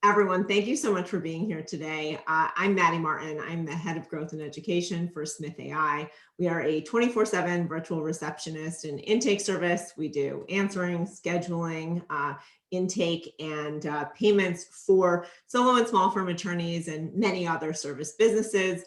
Everyone, thank you so much for being here today. I'm Maddy Martin. I'm the head of growth and education for Smith.ai. We are a 24/7 virtual receptionist and intake service. We do answering, scheduling, intake, and payments for solo and small firm attorneys and many other service businesses,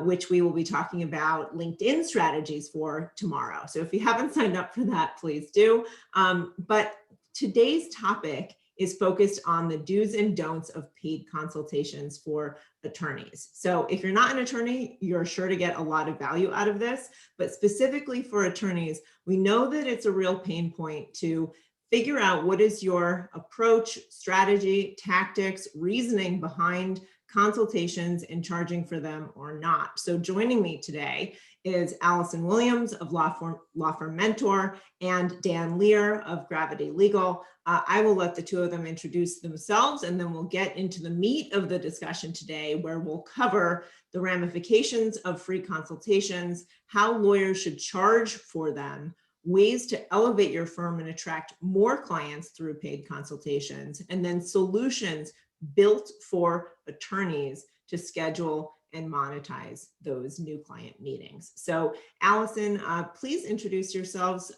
which we will be talking about LinkedIn strategies for tomorrow. So if you haven't signed up for that, please do. But today's topic is focused on the do's and don'ts of paid consultations for attorneys. So if you're not an attorney, you're sure to get a lot of value out of this, but specifically for attorneys, we know that it's a real pain point to figure out what is your approach, strategy, tactics, reasoning behind consultations and charging for them or not. So joining me today is Allison Williams of Law Firm Mentor and Dan Lear of Gravity Legal. I will let the two of them introduce themselves, and then we'll get into the meat of the discussion today, where we'll cover the ramifications of free consultations, how lawyers should charge for them, ways to elevate your firm and attract more clients through paid consultations, and then solutions built for attorneys to schedule and monetize those new client meetings. So Allison, please introduce yourself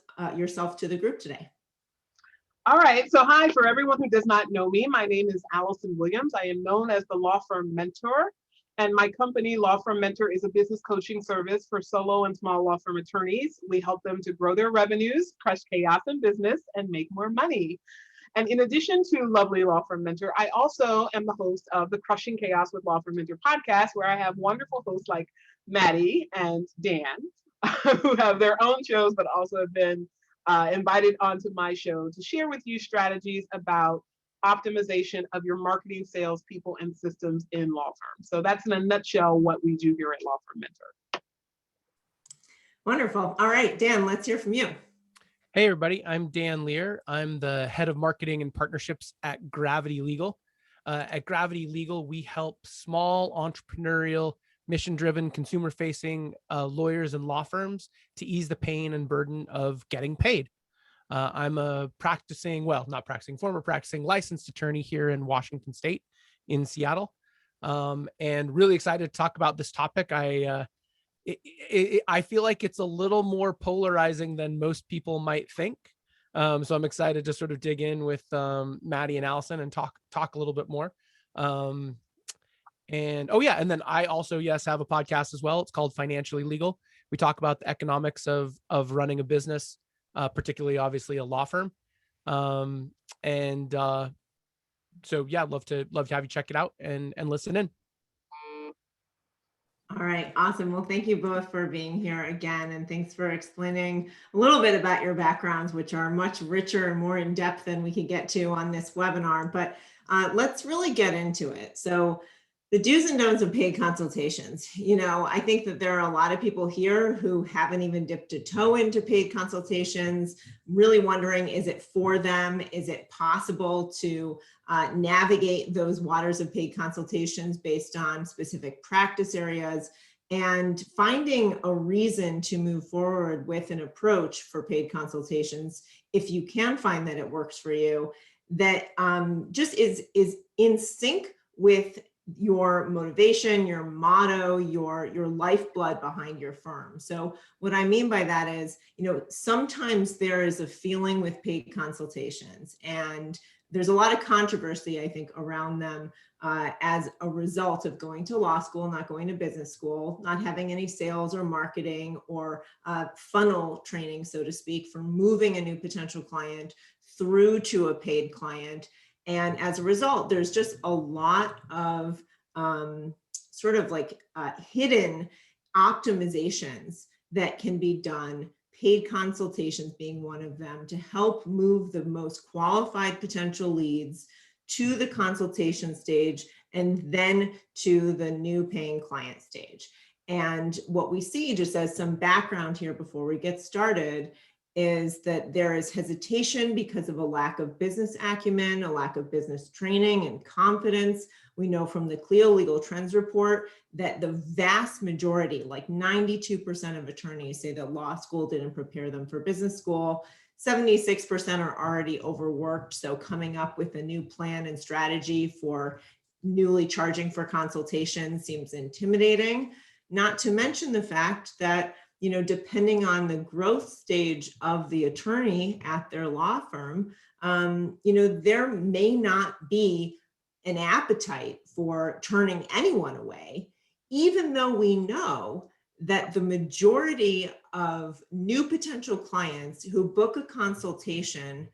to the group today. All right, so hi, for everyone who does not know me, my name is Allison Williams. I am known as the Law Firm Mentor, and my company, Law Firm Mentor, is a business coaching service for solo and small law firm attorneys. We help them to grow their revenues, crush chaos in business, and make more money. And in addition to lovely Law Firm Mentor, I also am the host of the Crushing Chaos with Law Firm Mentor podcast, where I have wonderful hosts like Maddy and Dan, who have their own shows, but also have been invited onto my show to share with you strategies about optimization of your marketing, sales, people, and systems in law firms. So that's in a nutshell what we do here at Law Firm Mentor. Wonderful. All right, Dan, let's hear from you. Hey, everybody. I'm Dan Lear. I'm the head of marketing and partnerships at Gravity Legal. At Gravity Legal, we help small entrepreneurial, mission-driven, consumer-facing lawyers and law firms to ease the pain and burden of getting paid. I'm a former practicing licensed attorney here in Washington State in Seattle, and really excited to talk about this topic. I feel like it's a little more polarizing than most people might think. So I'm excited to sort of dig in with Maddy and Allison and talk a little bit more. And then I also, have a podcast as well. It's called Financially Legal. We talk about the economics of running a business, particularly obviously a law firm. So love to have you check it out and listen in. All right, awesome. Well, thank you both for being here again, and thanks for explaining a little bit about your backgrounds, which are much richer and more in depth than we can get to on this webinar. But let's really get into it. So the do's and don'ts of paid consultations. I think that there are a lot of people here who haven't even dipped a toe into paid consultations, really wondering, is it for them? Is it possible to navigate those waters of paid consultations based on specific practice areas, and finding a reason to move forward with an approach for paid consultations, if you can find that it works for you, that just is in sync with your motivation, your motto, your lifeblood behind your firm. So what I mean by that is, sometimes there is a feeling with paid consultations, and there's a lot of controversy, I think, around them as a result of going to law school, not going to business school, not having any sales or marketing or funnel training, so to speak, for moving a new potential client through to a paid client. And as a result, there's just a lot of hidden optimizations that can be done, paid consultations being one of them, to help move the most qualified potential leads to the consultation stage and then to the new paying client stage. And what we see, just as some background here before we get started, is that there is hesitation because of a lack of business acumen, a lack of business training and confidence. We know from the Clio Legal Trends report that the vast majority, like 92% of attorneys, say that law school didn't prepare them for business school. 76% are already overworked. So coming up with a new plan and strategy for newly charging for consultation seems intimidating. Not to mention the fact that, depending on the growth stage of the attorney at their law firm, there may not be an appetite for turning anyone away, even though we know that the majority of new potential clients who book a consultation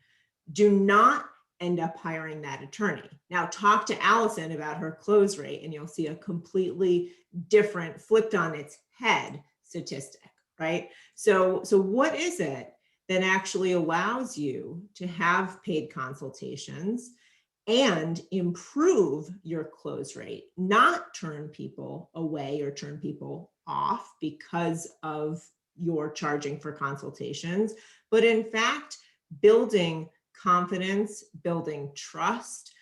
do not end up hiring that attorney. Now, talk to Allison about her close rate, and you'll see a completely different, flipped on its head statistic, right? So what is it that actually allows you to have paid consultations and improve your close rate, not turn people away or turn people off because of your charging for consultations, but in fact, building confidence, building trust,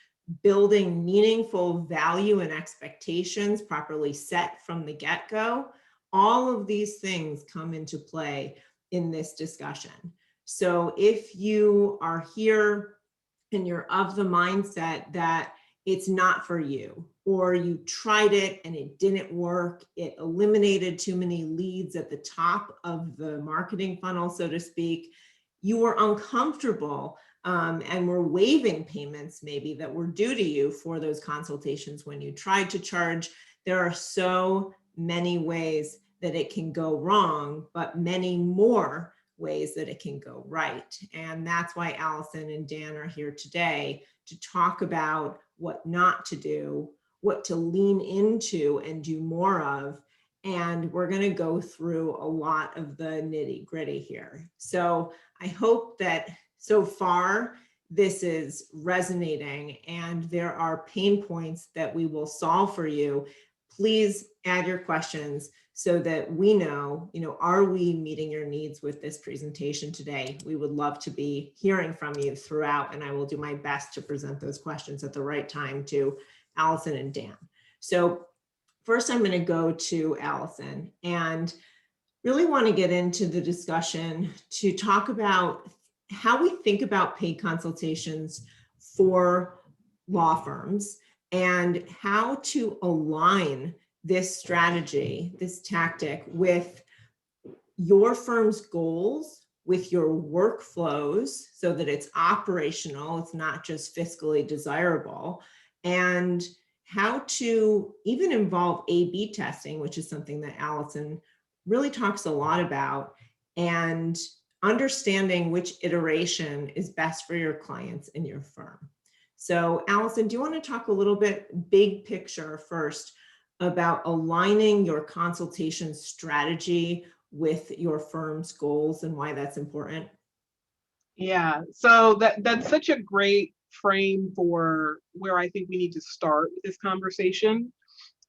building meaningful value and expectations properly set from the get-go? All of these things come into play in this discussion. So if you are here and you're of the mindset that it's not for you, or you tried it and it didn't work, it eliminated too many leads at the top of the marketing funnel, so to speak, you were uncomfortable and were waiving payments maybe that were due to you for those consultations when you tried to charge, there are so many ways that it can go wrong, but many more ways that it can go right. And that's why Allison and Dan are here today to talk about what not to do, what to lean into and do more of. And we're going to go through a lot of the nitty gritty here. So I hope that so far this is resonating and there are pain points that we will solve for you. Please add your questions so that we know, are we meeting your needs with this presentation today? We would love to be hearing from you throughout, and I will do my best to present those questions at the right time to Allison and Dan. So first I'm going to go to Allison and really want to get into the discussion to talk about how we think about paid consultations for law firms and how to align this strategy, this tactic with your firm's goals, with your workflows so that it's operational, it's not just fiscally desirable, and how to even involve A/B testing, which is something that Allison really talks a lot about, and understanding which iteration is best for your clients and your firm. So Allison, do you want to talk a little bit big picture first about aligning your consultation strategy with your firm's goals and why that's important? Yeah, so that's such a great frame for where I think we need to start with this conversation,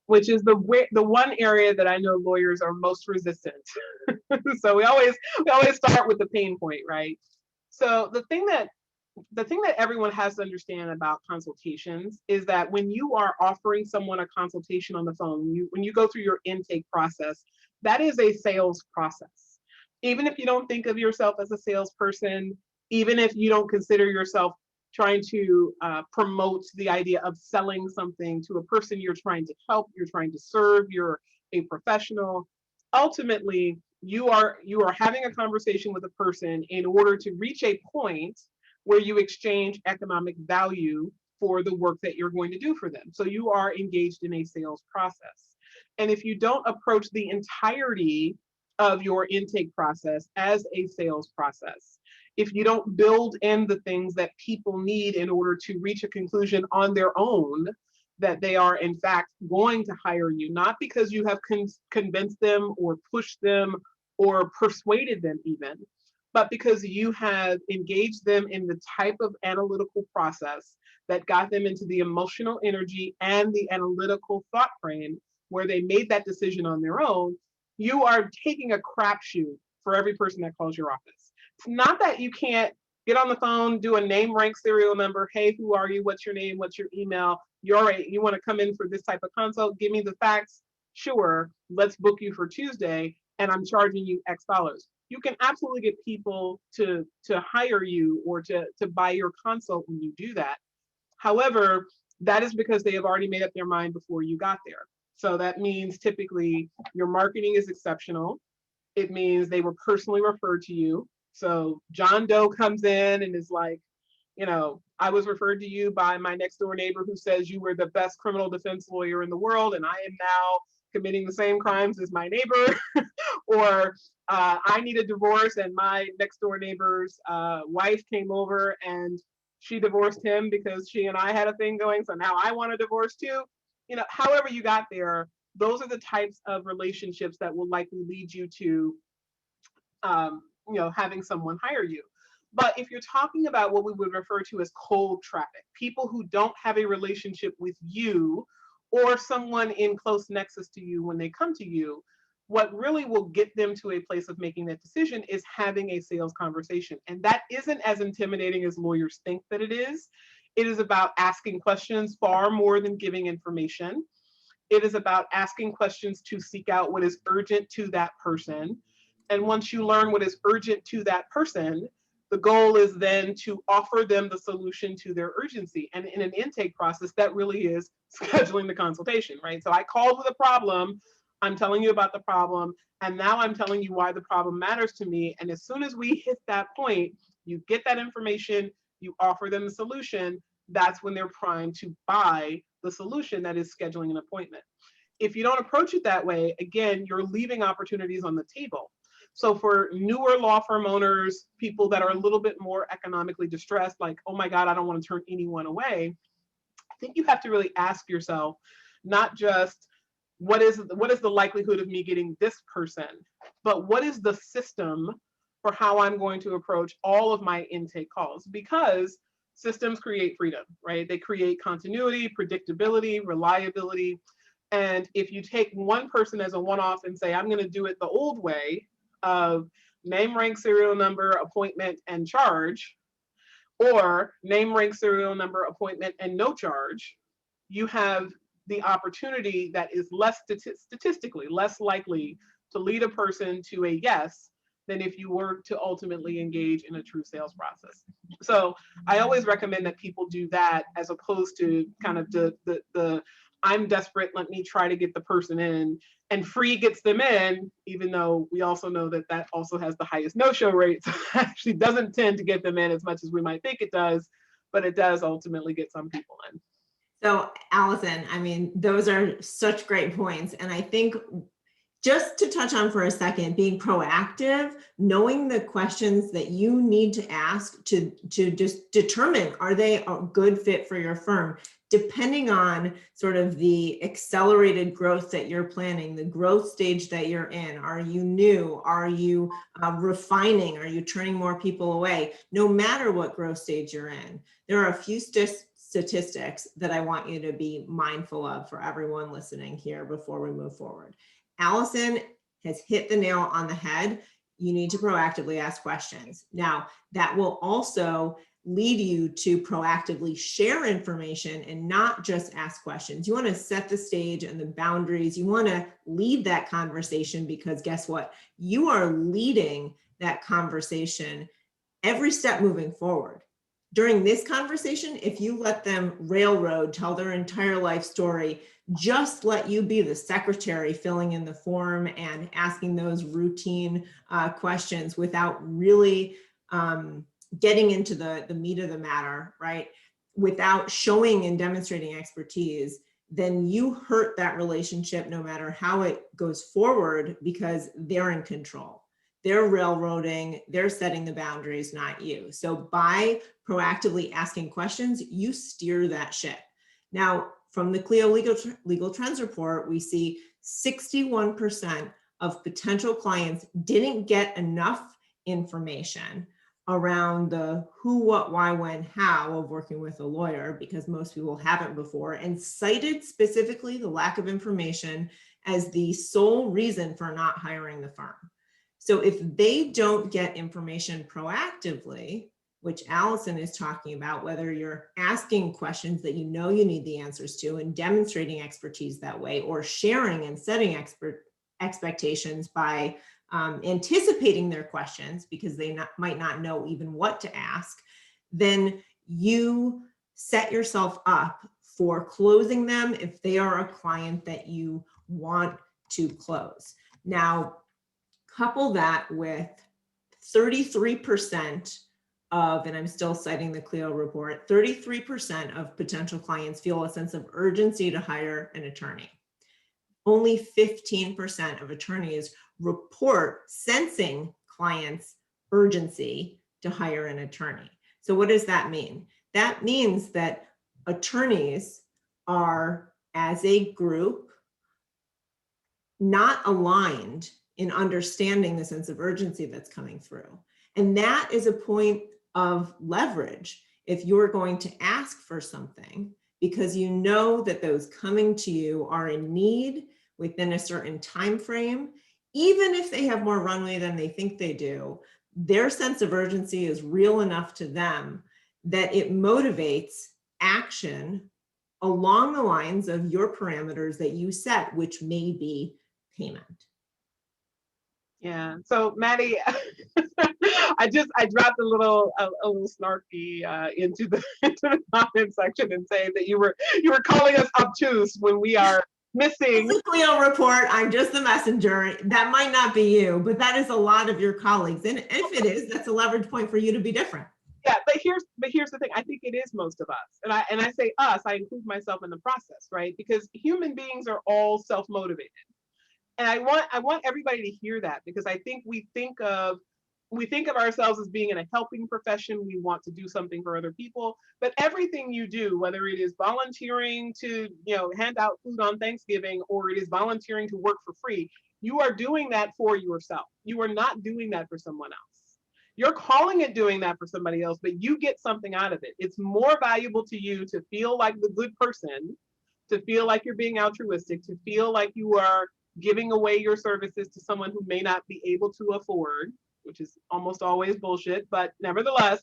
which is the one area that I know lawyers are most resistant. So we always start with the pain point, right? So the thing that everyone has to understand about consultations is that when you are offering someone a consultation on the phone, when you go through your intake process, that is a sales process. Even if you don't think of yourself as a salesperson, even if you don't consider yourself trying to promote the idea of selling something to a person you're trying to help, you're trying to serve, you're a professional, ultimately you are having a conversation with a person in order to reach a point where you exchange economic value for the work that you're going to do for them. So you are engaged in a sales process. And if you don't approach the entirety of your intake process as a sales process, if you don't build in the things that people need in order to reach a conclusion on their own, that they are in fact going to hire you, not because you have convinced them or pushed them or persuaded them even, but because you have engaged them in the type of analytical process that got them into the emotional energy and the analytical thought frame where they made that decision on their own, you are taking a crapshoot for every person that calls your office. It's not that you can't get on the phone, do a name, rank, serial number. Hey, who are you? What's your name? What's your email? You want to come in for this type of consult? Give me the facts. Sure, let's book you for Tuesday, and I'm charging you X dollars. you can absolutely get people to hire you or to buy your consult when you do that. However, that is because they have already made up their mind before you got there. So that means typically your marketing is exceptional. It means they were personally referred to you. So John Doe comes in and is like, you know, I was referred to you by my next door neighbor who says you were the best criminal defense lawyer in the world, and I am now committing the same crimes as my neighbor. Or I need a divorce, and my next door neighbor's wife came over and she divorced him because she and I had a thing going. So now I want a divorce too. You know, however you got there, those are the types of relationships that will likely lead you to, you know, having someone hire you. But if you're talking about what we would refer to as cold traffic, people who don't have a relationship with you or someone in close nexus to you when they come to you, what really will get them to a place of making that decision is having a sales conversation. And that isn't as intimidating as lawyers think that it is. It is about asking questions far more than giving information. It is about asking questions to seek out what is urgent to that person. And once you learn what is urgent to that person, the goal is then to offer them the solution to their urgency. And in an intake process, that really is scheduling the consultation, right? So I called with a problem. I'm telling you about the problem. And now I'm telling you why the problem matters to me. And as soon as we hit that point, you get that information, you offer them the solution. That's when they're primed to buy the solution that is scheduling an appointment. If you don't approach it that way, again, you're leaving opportunities on the table. So for newer law firm owners, people that are a little bit more economically distressed, like, oh my God, I don't want to turn anyone away. I think you have to really ask yourself, not just what is the likelihood of me getting this person, but what is the system for how I'm going to approach all of my intake calls? Because systems create freedom, right? They create continuity, predictability, reliability. And if you take one person as a one-off and say, I'm going to do it the old way of name, rank, serial number, appointment, and charge, or name, rank, serial number, appointment, and no charge, you have the opportunity that is less statistically less likely to lead a person to a yes than if you were to ultimately engage in a true sales process. So I always recommend that people do that as opposed to kind of the I'm desperate, let me try to get the person in, and free gets them in, even though we also know that that also has the highest no-show rate. So it actually doesn't tend to get them in as much as we might think it does, but it does ultimately get some people in. So Allison, I mean, those are such great points. And I think just to touch on for a second, being proactive, knowing the questions that you need to ask to just determine, are they a good fit for your firm? Depending on sort of the accelerated growth that you're planning, the growth stage that you're in, are you new? Are you refining? Are you turning more people away? No matter what growth stage you're in, there are a few statistics that I want you to be mindful of for everyone listening here before we move forward. Allison has hit the nail on the head. You need to proactively ask questions. Now, that will also lead you to proactively share information and not just ask questions. You want to set the stage and the boundaries. You want to lead that conversation because guess what? You are leading that conversation every step moving forward. During this conversation, if you let them railroad, tell their entire life story, just let you be the secretary filling in the form and asking those routine questions without really getting into the meat of the matter, right? Without showing and demonstrating expertise, then you hurt that relationship no matter how it goes forward because they're in control. They're railroading, they're setting the boundaries, not you. So by proactively asking questions, you steer that ship. Now, from the Clio Legal Trends report, we see 61% of potential clients didn't get enough information around the who, what, why, when, how of working with a lawyer, because most people haven't before, and cited specifically the lack of information as the sole reason for not hiring the firm. So if they don't get information proactively, which Allison is talking about, whether you're asking questions that you know you need the answers to and demonstrating expertise that way, or sharing and setting expectations by anticipating their questions because they might not know even what to ask, then you set yourself up for closing them if they are a client that you want to close. Now, couple that with 33% of, and I'm still citing the Clio report, 33% of potential clients feel a sense of urgency to hire an attorney. Only 15% of attorneys report sensing clients' urgency to hire an attorney. So what does that mean? That means that attorneys are, as a group, not aligned in understanding the sense of urgency that's coming through. And that is a point of leverage if you're going to ask for something, because you know that those coming to you are in need within a certain time frame. Even if they have more runway than they think they do, their sense of urgency is real enough to them that it motivates action along the lines of your parameters that you set, which may be payment. Yeah. So Maddy, I dropped a little snarky into the comment section and saying that you were calling us obtuse when we are missing. It's a Clio report. I'm just the messenger. That might not be you, but that is a lot of your colleagues. And if it is, that's a leverage point for you to be different. Yeah, but here's the thing. I think it is most of us, and I say us. I include myself in the process, right? Because human beings are all self-motivated. And I want everybody to hear that, because I think we think of ourselves as being in a helping profession. We want to do something for other people, but everything you do, whether it is volunteering to hand out food on Thanksgiving, or it is volunteering to work for free, you are doing that for yourself. You are not doing that for someone else. You're calling it doing that for somebody else, but you get something out of it. It's more valuable to you to feel like the good person, to feel like you're being altruistic, to feel like you are giving away your services to someone who may not be able to afford, which is almost always bullshit, but nevertheless,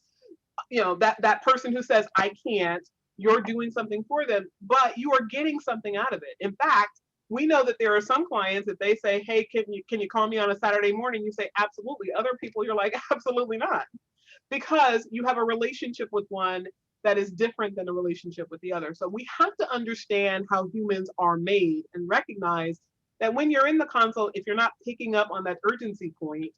that person who says, I can't, you're doing something for them, but you are getting something out of it. In fact, we know that there are some clients that they say, hey, can you call me on a Saturday morning? You say, absolutely. Other people, you're like, absolutely not. Because you have a relationship with one that is different than a relationship with the other. So we have to understand how humans are made and recognize that when you're in the consult, if you're not picking up on that urgency point,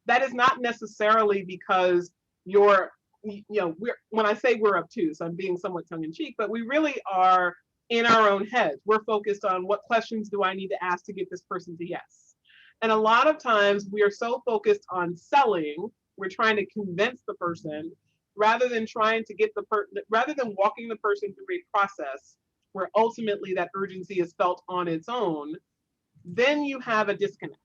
that is not necessarily because you're, when I say we're obtuse, I'm being somewhat tongue in cheek, but we really are in our own heads. We're focused on what questions do I need to ask to get this person to yes. And a lot of times we are so focused on selling, we're trying to convince the person rather than trying to get rather than walking the person through a process where ultimately that urgency is felt on its own. Then you have a disconnect.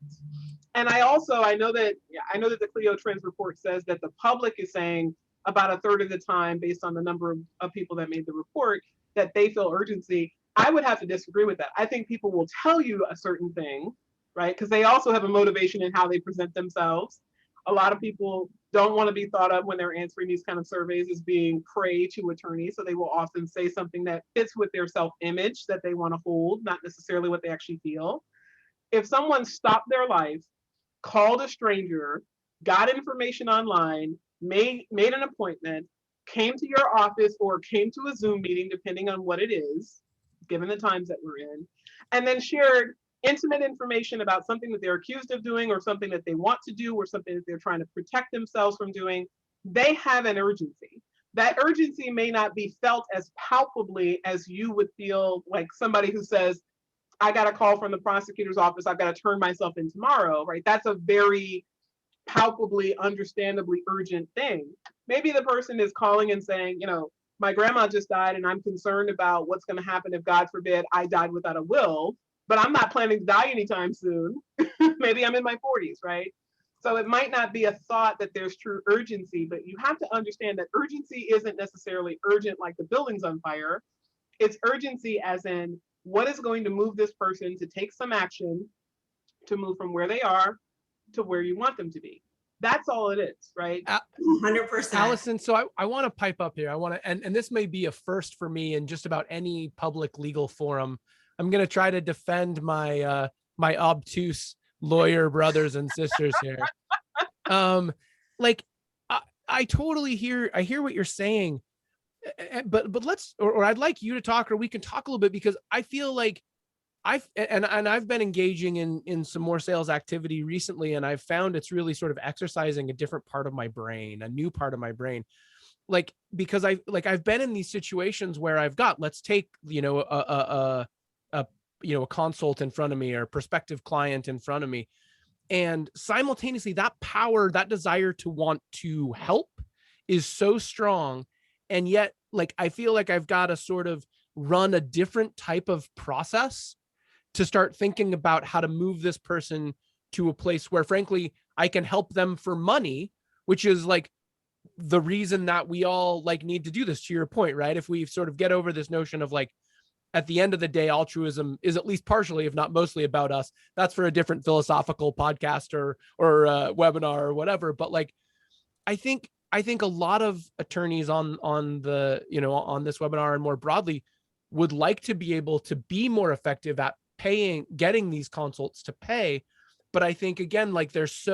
And I know that the Clio Trends report says that the public is saying about a third of the time, based on the number of people that made the report, that they feel urgency. I would have to disagree with that. I think people will tell you a certain thing, right? Because they also have a motivation in how they present themselves. A lot of people don't want to be thought of when they're answering these kind of surveys as being prey to attorneys. So they will often say something that fits with their self-image that they want to hold, not necessarily what they actually feel. If someone stopped their life, called a stranger, got information online, made an appointment, came to your office or came to a Zoom meeting, depending on what it is, given the times that we're in, and then shared intimate information about something that they're accused of doing or something that they want to do or something that they're trying to protect themselves from doing, they have an urgency. That urgency may not be felt as palpably as you would feel like somebody who says, I got a call from the prosecutor's office, I've got to turn myself in tomorrow, right? That's a very palpably, understandably urgent thing. Maybe the person is calling and saying, my grandma just died and I'm concerned about what's going to happen if, God forbid, I died without a will, but I'm not planning to die anytime soon. Maybe I'm in my 40s, right? So it might not be a thought that there's true urgency, but you have to understand that urgency isn't necessarily urgent like the building's on fire. It's urgency as in what is going to move this person to take some action to move from where they are to where you want them to be. That's all it is, right? 100%. Allison, so I want to pipe up here. I want to, and this may be a first for me in just about any public legal forum. I'm going to try to defend my my obtuse lawyer brothers and sisters here. Like I totally I hear what you're saying, but let's, or I'd like you to talk, or we can talk a little bit, because I feel like I've been engaging in some more sales activity recently, and I've found it's really sort of exercising a different part of my brain, a new part of my brain. Like, because I've been in these situations where I've got, let's take, a consult in front of me, or prospective client in front of me, and simultaneously that power, that desire to want to help is so strong. And yet, like, I feel like I've got to sort of run a different type of process to start thinking about how to move this person to a place where, frankly, I can help them for money, which is like the reason that we all like need to do this, to your point, right? If we sort of get over this notion of like, at the end of the day, altruism is at least partially, if not mostly, about us. That's for a different philosophical podcast or webinar or whatever. But like, I think a lot of attorneys on the, on this webinar and more broadly would like to be able to be more effective at getting these consults to pay. But I think, again, like there's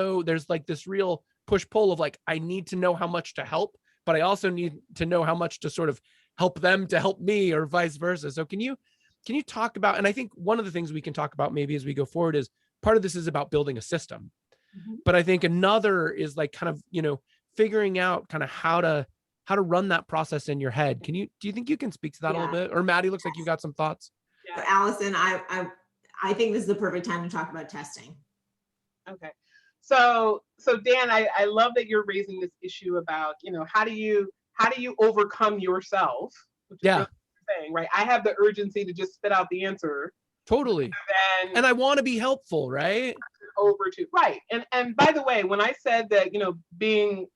like this real push pull of like, I need to know how much to help, but I also need to know how much to sort of help them to help me, or vice versa. So can you talk about, and I think one of the things we can talk about maybe as we go forward is, part of this is about building a system. Mhm. But I think another is like kind of, figuring out kind of how to run that process in your head. Do you think you can speak to that a little bit? Or Maddy, looks like you've got some thoughts. So Allison, I think this is the perfect time to talk about testing. Okay. So Dan, I love that you're raising this issue about, how do you overcome yourself, which is really what you're saying, right? I have the urgency to just spit out the answer. Totally. And I want to be helpful, right? Over to right. And by the way, when I said that, being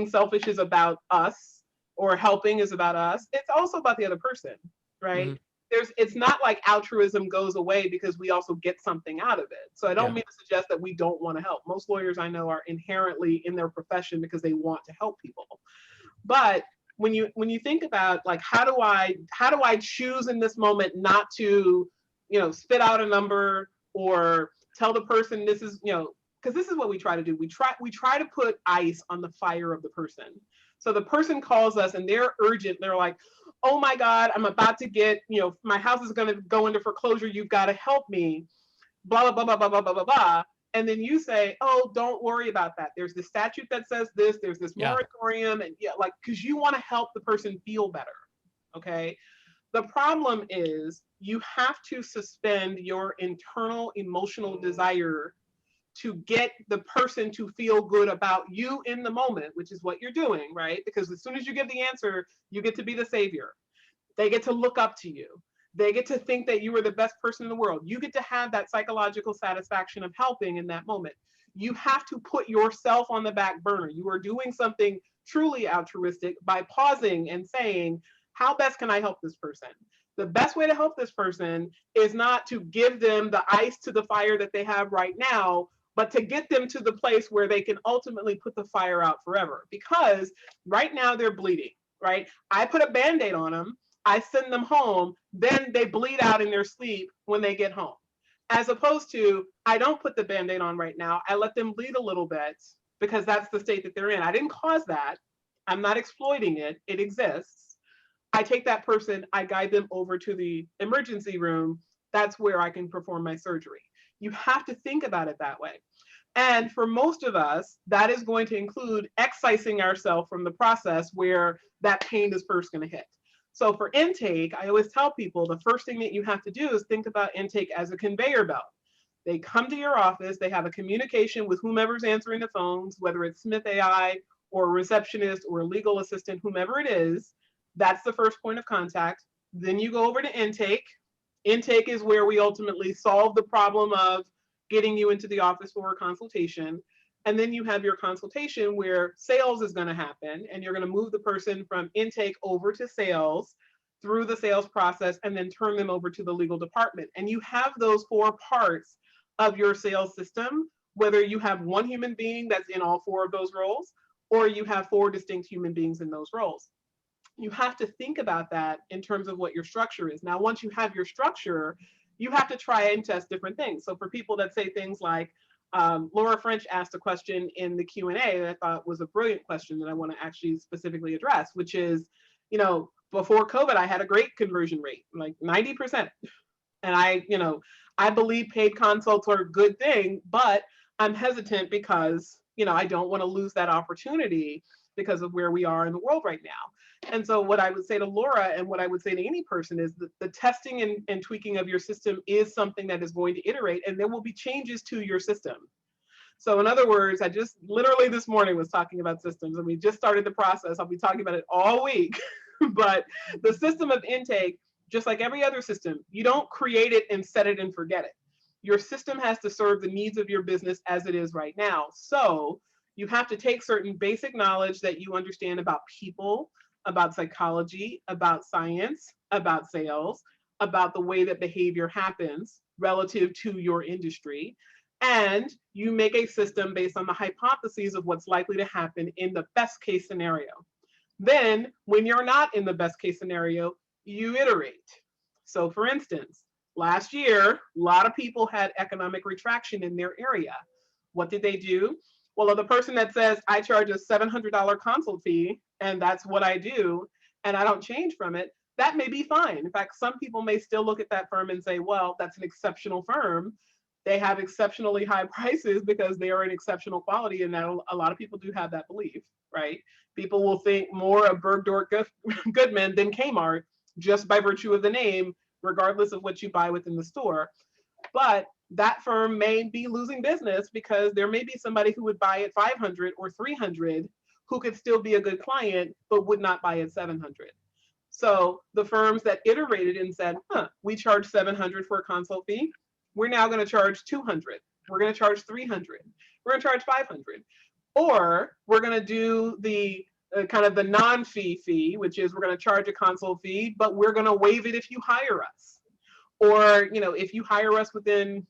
selfish is about us, or helping is about us, it's also about the other person, right? Mm-hmm. It's not like altruism goes away because we also get something out of it. So I don't mean to suggest that we don't want to help. Most lawyers I know are inherently in their profession because they want to help people. But when you think about like, how do I choose in this moment not to, spit out a number or tell the person this is, because this is what we try to do. We try to put ice on the fire of the person. So the person calls us and they're urgent. They're like, oh my God, I'm about to get, my house is going to go into foreclosure. You've got to help me, blah, blah, blah, blah, blah, blah, blah, blah. And then you say, oh, don't worry about that. There's the statute that says this, there's this moratorium. And because you want to help the person feel better. Okay. The problem is you have to suspend your internal emotional desire to get the person to feel good about you in the moment, which is what you're doing, right? Because as soon as you give the answer, you get to be the savior. They get to look up to you. They get to think that you are the best person in the world. You get to have that psychological satisfaction of helping in that moment. You have to put yourself on the back burner. You are doing something truly altruistic by pausing and saying, how best can I help this person? The best way to help this person is not to give them the ice to the fire that they have right now, but to get them to the place where they can ultimately put the fire out forever. Because right now they're bleeding, right? I put a Band-Aid on them, I send them home, then they bleed out in their sleep when they get home. As opposed to, I don't put the Band-Aid on right now, I let them bleed a little bit because that's the state that they're in. I didn't cause that. I'm not exploiting it. It exists. I take that person, I guide them over to the emergency room. That's where I can perform my surgery. You have to think about it that way. And for most of us, that is going to include excising ourselves from the process where that pain is first going to hit. So for intake, I always tell people the first thing that you have to do is think about intake as a conveyor belt. They come to your office, they have a communication with whomever's answering the phones, whether it's Smith.ai or a receptionist or a legal assistant, whomever it is. That's the first point of contact. Then you go over to intake. Intake is where we ultimately solve the problem of getting you into the office for a consultation. And then you have your consultation where sales is going to happen, and you're going to move the person from intake over to sales through the sales process and then turn them over to the legal department. And you have those 4 parts of your sales system, whether you have one human being that's in all 4 of those roles, or you have 4 distinct human beings in those roles. You have to think about that in terms of what your structure is. Now, once you have your structure, you have to try and test different things. So for people that say things like, Laura French asked a question in the Q&A that I thought was a brilliant question that I want to actually specifically address, which is, before COVID, I had a great conversion rate, like 90%. And I believe paid consults are a good thing, but I'm hesitant because, I don't want to lose that opportunity because of where we are in the world right now. And so what I would say to Laura and what I would say to any person is that the testing and tweaking of your system is something that is going to iterate, and there will be changes to your system. So in other words, I just literally this morning was talking about systems, and we just started the process. I'll be talking about it all week. But the system of intake, just like every other system, you don't create it and set it and forget it. Your system has to serve the needs of your business as it is right now. So you have to take certain basic knowledge that you understand about people, about psychology, about science, about sales, about the way that behavior happens relative to your industry. And you make a system based on the hypotheses of what's likely to happen in the best case scenario. Then when you're not in the best case scenario, you iterate. So for instance, last year, a lot of people had economic retraction in their area. What did they do? Well, the person that says, I charge a $700 consult fee, and that's what I do, and I don't change from it, that may be fine. In fact, some people may still look at that firm and say, well, that's an exceptional firm. They have exceptionally high prices because they are an exceptional quality, and that a lot of people do have that belief, right? People will think more of Bergdorf Goodman than Kmart just by virtue of the name, regardless of what you buy within the store. But that firm may be losing business because there may be somebody who would buy at 500 or 300 who could still be a good client, but would not buy at 700. So the firms that iterated and said, we charge 700 for a consult fee. We're now going to charge 200. We're going to charge 300. We're going to charge 500. Or we're going to do the kind of the non-fee fee, which is we're going to charge a consult fee, but we're going to waive it if you hire us. Or, if you hire us within,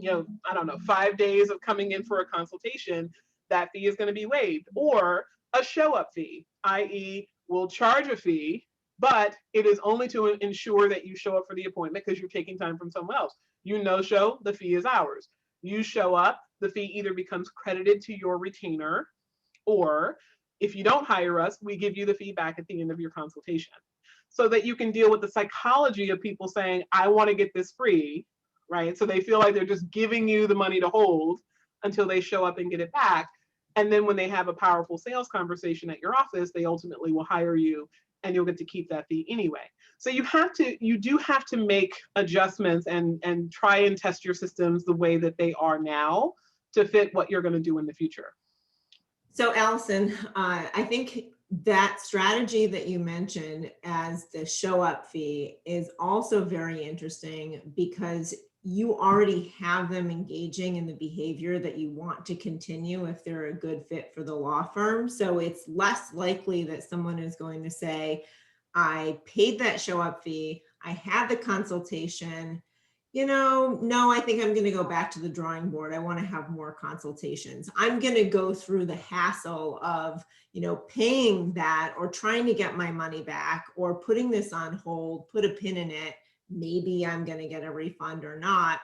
5 days of coming in for a consultation, that fee is going to be waived. Or a show-up fee, i.e. we'll charge a fee, but it is only to ensure that you show up for the appointment because you're taking time from someone else. You no-show, the fee is ours. You show up, the fee either becomes credited to your retainer, or if you don't hire us, we give you the fee back at the end of your consultation, so that you can deal with the psychology of people saying, I want to get this free, right? So they feel like they're just giving you the money to hold until they show up and get it back. And then when they have a powerful sales conversation at your office, they ultimately will hire you and you'll get to keep that fee anyway. So you do have to make adjustments and try and test your systems the way that they are now to fit what you're going to do in the future. So Allison, I think that strategy that you mentioned as the show up fee is also very interesting because you already have them engaging in the behavior that you want to continue if they're a good fit for the law firm. So it's less likely that someone is going to say, I paid that show up fee, I had the consultation, no, I think I'm going to go back to the drawing board. I want to have more consultations. I'm going to go through the hassle of, paying that or trying to get my money back or putting this on hold, put a pin in it. Maybe I'm going to get a refund or not.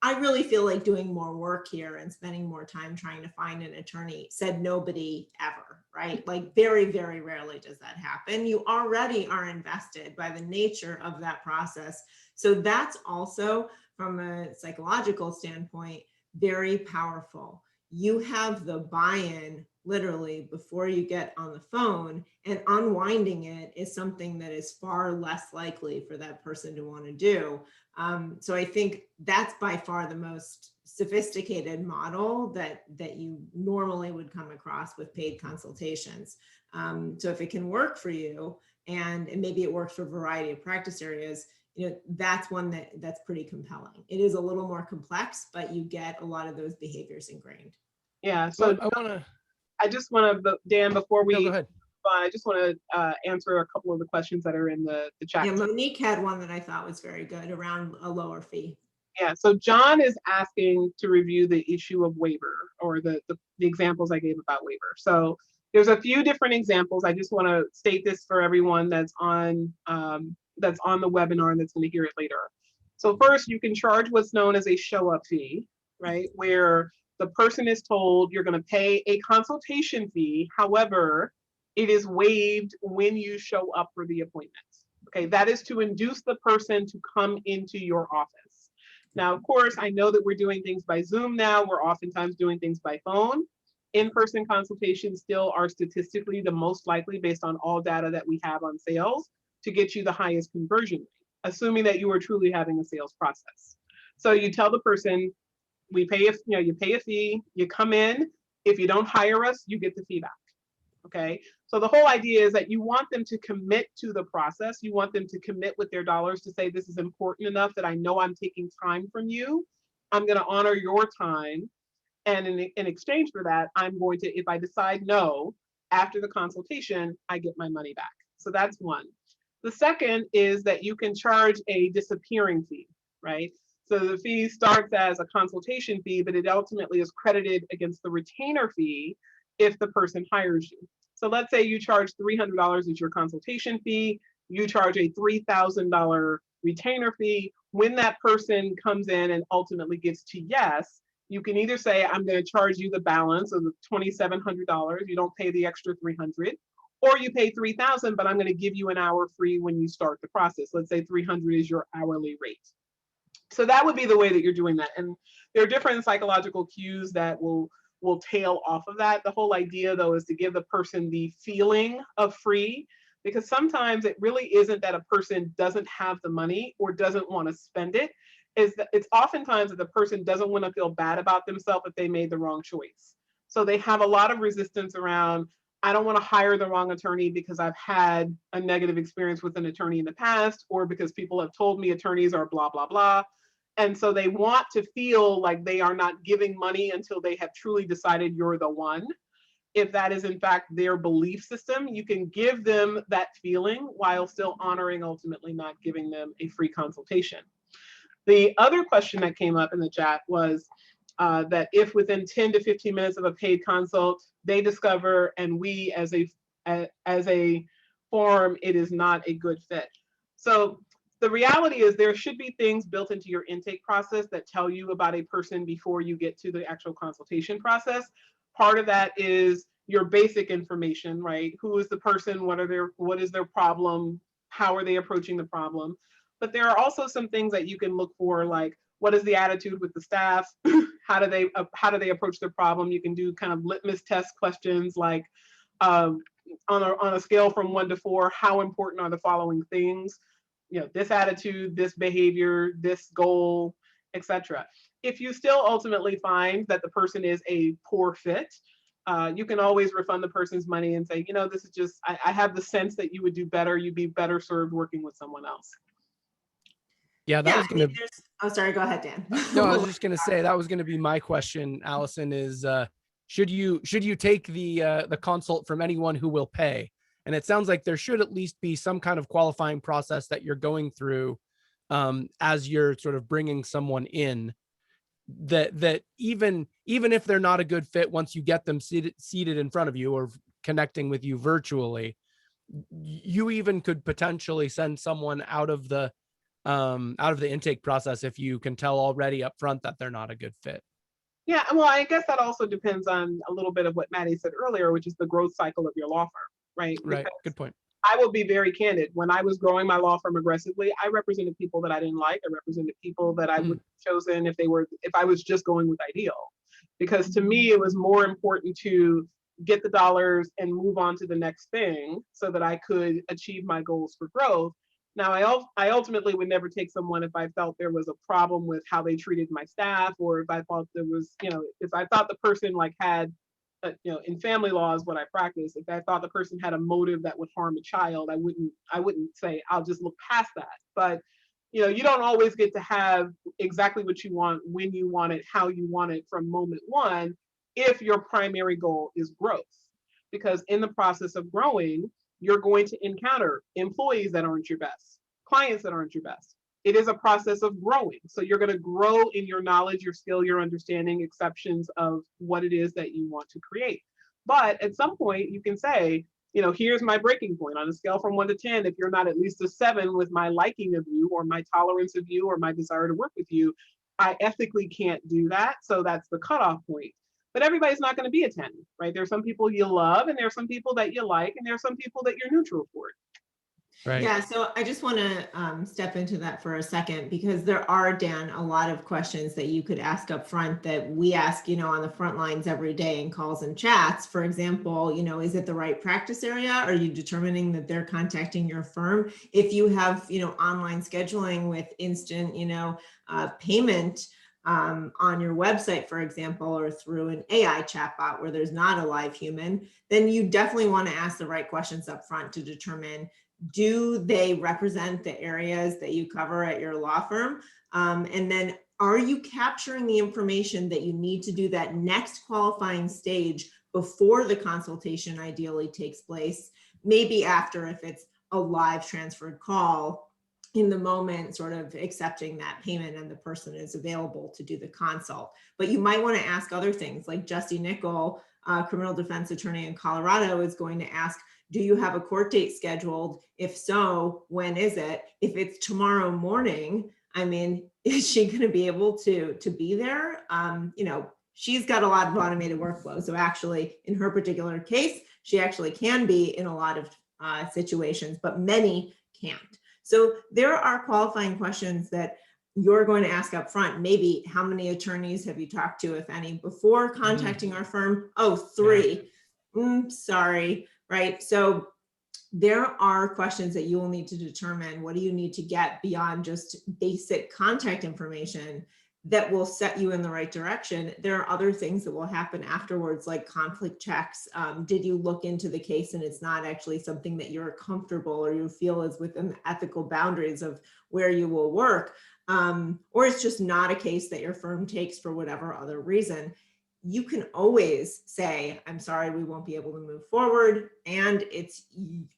I really feel like doing more work here and spending more time trying to find an attorney, said nobody ever, right? Like very, very rarely does that happen. You already are invested by the nature of that process. So that's also, from a psychological standpoint, very powerful. You have the buy-in literally before you get on the phone, and unwinding it is something that is far less likely for that person to want to do. So I think that's by far the most sophisticated model that you normally would come across with paid consultations. So if it can work for you, and maybe it works for a variety of practice areas, that's one that's pretty compelling. It is a little more complex, but you get a lot of those behaviors ingrained. Yeah. So I just want to, Dan, before we, go ahead. I just want to answer a couple of the questions that are in the chat. Yeah, Monique had one that I thought was very good around a lower fee. Yeah, so John is asking to review the issue of waiver, or the examples I gave about waiver. So there's a few different examples. I just want to state this for everyone that's on the webinar and that's going to hear it later. So first, you can charge what's known as a show up fee. right? Where the person is told you're going to pay a consultation fee. However, it is waived when you show up for the appointment. Okay, that is to induce the person to come into your office. Now, of course, I know that we're doing things by Zoom now. We're oftentimes doing things by phone. In-person consultations still are statistically the most likely, based on all data that we have on sales, to get you the highest conversion rate, assuming that you are truly having a sales process. So you tell the person, we pay a, you pay a fee, you come in. If you don't hire us, you get the fee back. Okay, so the whole idea is that you want them to commit to the process. You want them to commit with their dollars to say, this is important enough that I know I'm taking time from you. I'm going to honor your time. And in exchange for that, I'm going to, if I decide no, after the consultation, I get my money back. So that's one. The second is that you can charge a disappearing fee, right? So the fee starts as a consultation fee, but it ultimately is credited against the retainer fee if the person hires you. So let's say you charge $300 as your consultation fee, you charge a $3,000 retainer fee. When that person comes in and ultimately gets to yes, you can either say, I'm going to charge you the balance of the $2,700, you don't pay the extra $300, or you pay $3,000, but I'm going to give you an hour free when you start the process. Let's say $300 is your hourly rate. So that would be the way that you're doing that. And there are different psychological cues that will tail off of that. The whole idea, though, is to give the person the feeling of free, because sometimes it really isn't that a person doesn't have the money or doesn't want to spend it. Is that it's oftentimes that the person doesn't want to feel bad about themselves if they made the wrong choice. So they have a lot of resistance around, I don't want to hire the wrong attorney because I've had a negative experience with an attorney in the past, or because people have told me attorneys are blah, blah, blah. And so they want to feel like they are not giving money until they have truly decided you're the one. If that is in fact their belief system, you can give them that feeling while still honoring ultimately not giving them a free consultation. The other question that came up in the chat was that if within 10 to 15 minutes of a paid consult, they discover and we as a forum, it is not a good fit. So the reality is there should be things built into your intake process that tell you about a person before you get to the actual consultation process. Part of that is your basic information, right? Who is the person? What is their problem? How are they approaching the problem? But there are also some things that you can look for, like what is the attitude with the staff? How do they approach their problem? You can do kind of litmus test questions like on a scale from 1 to 4, how important are the following things? This attitude, this behavior, this goal, etc. If you still ultimately find that the person is a poor fit, you can always refund the person's money and say, this is just, I have the sense that you would do better. You'd be better served working with someone else. Yeah, that was going to. Oh, sorry. Go ahead, Dan. No, I was just going to say that was going to be my question, Allison. Is should you take the consult from anyone who will pay? And it sounds like there should at least be some kind of qualifying process that you're going through as you're sort of bringing someone in. That even if they're not a good fit, once you get them seated in front of you or connecting with you virtually, you even could potentially send someone out of the intake process if you can tell already up front that they're not a good fit. Yeah, well, I guess that also depends on a little bit of what Maddy said earlier, which is the growth cycle of your law firm, right? Right. Good point. I will be very candid. When I was growing my law firm aggressively, I represented people that I didn't like. I represented people that I would have chosen if I was just going with ideal. Because to me, it was more important to get the dollars and move on to the next thing so that I could achieve my goals for growth. Now, I ultimately would never take someone if I felt there was a problem with how they treated my staff, or if I thought there was, if I thought the person had, in family law is what I practice. If I thought the person had a motive that would harm a child, I wouldn't say, I'll just look past that. But, you don't always get to have exactly what you want, when you want it, how you want it from moment one, if your primary goal is growth. Because in the process of growing, you're going to encounter employees that aren't your best, clients that aren't your best. It is a process of growing. So you're going to grow in your knowledge, your skill, your understanding, exceptions of what it is that you want to create. But at some point you can say, here's my breaking point on a scale from 1 to 10. If you're not at least a 7 with my liking of you or my tolerance of you or my desire to work with you, I ethically can't do that. So that's the cutoff point. But everybody's not going to be a 10, right? There's some people you love, and there's some people that you like, and there's some people that you're neutral toward. Right. Yeah, so I just want to step into that for a second, because there are, Dan, a lot of questions that you could ask up front that we ask, on the front lines every day in calls and chats. For example, is it the right practice area? Are you determining that they're contacting your firm? If you have, online scheduling with instant, payment on your website, for example, or through an AI chatbot where there's not a live human, then you definitely want to ask the right questions up front to determine, do they represent the areas that you cover at your law firm? And then are you capturing the information that you need to do that next qualifying stage before the consultation ideally takes place? Maybe after, if it's a live transferred call, in the moment, sort of accepting that payment and the person is available to do the consult. But you might want to ask other things, like Justy Nickel, criminal defense attorney in Colorado, is going to ask, do you have a court date scheduled? If so, when is it? If it's tomorrow morning, is she going to be able to be there? She's got a lot of automated workflow. So actually, in her particular case, she actually can be in a lot of situations, but many can't. So there are qualifying questions that you're going to ask up front. Maybe, how many attorneys have you talked to, if any, before contacting our firm? Oh, 3. Sorry. Right. So there are questions that you will need to determine. What do you need to get beyond just basic contact information that will set you in the right direction? There are other things that will happen afterwards, like conflict checks. Did you look into the case and it's not actually something that you're comfortable or you feel is within the ethical boundaries of where you will work? Or it's just not a case that your firm takes for whatever other reason. You can always say, I'm sorry, we won't be able to move forward. And it's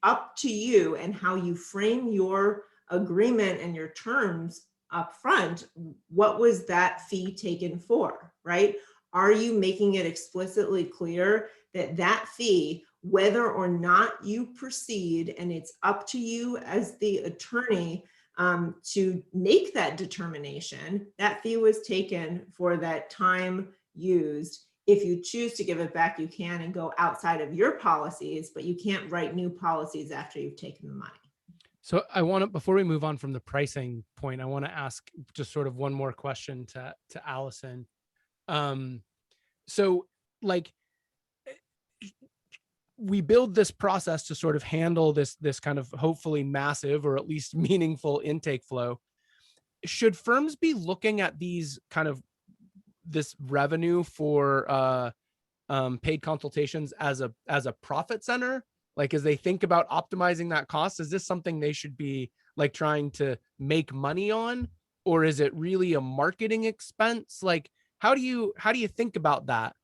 up to you and how you frame your agreement and your terms up front. What was that fee taken for, right? Are you making it explicitly clear that that fee, whether or not you proceed, and it's up to you as the attorney to make that determination, that fee was taken for that time used. If you choose to give it back, you can and go outside of your policies, but you can't write new policies after you've taken the money. So I want to, before we move on from the pricing point, I want to ask just sort of one more question to Allison. So like, we build this process to sort of handle this kind of hopefully massive or at least meaningful intake flow. Should firms be looking at these kind of this revenue for paid consultations as a profit center? Like, as they think about optimizing that cost, is this something they should be like trying to make money on, or is it really a marketing expense? Like, how do you think about that?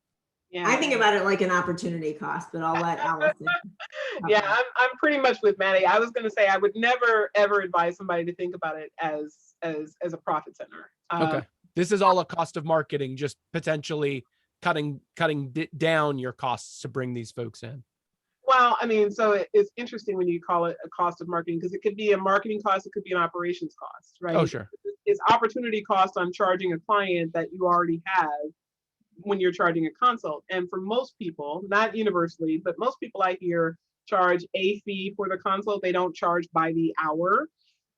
Yeah. I think about it like an opportunity cost, but I'll let Allison. Yeah, I'm pretty much with Maddy. I was going to say I would never ever advise somebody to think about it as a profit center. Okay, this is all a cost of marketing, just potentially cutting down your costs to bring these folks in. Well, so it's interesting when you call it a cost of marketing, because it could be a marketing cost, it could be an operations cost, right? Oh, sure. It's opportunity cost on charging a client that you already have when you're charging a consult. And for most people, not universally, but most people I hear charge a fee for the consult. They don't charge by the hour.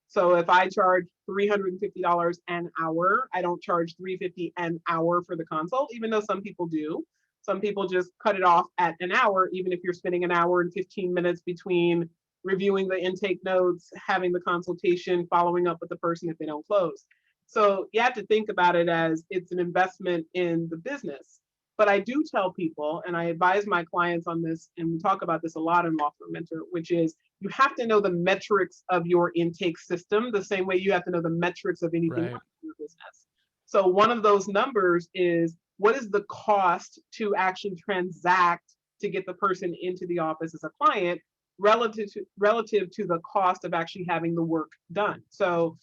So if I charge $350 an hour, I don't charge $350 an hour for the consult, even though some people do. Some people just cut it off at an hour, even if you're spending an hour and 15 minutes between reviewing the intake notes, having the consultation, following up with the person if they don't close. So you have to think about it as it's an investment in the business. But I do tell people, and I advise my clients on this, and we talk about this a lot in Law Firm Mentor, which is you have to know the metrics of your intake system the same way you have to know the metrics of anything else in your business. So one of those numbers is, what is the cost to actually transact to get the person into the office as a client relative to the cost of actually having the work done? So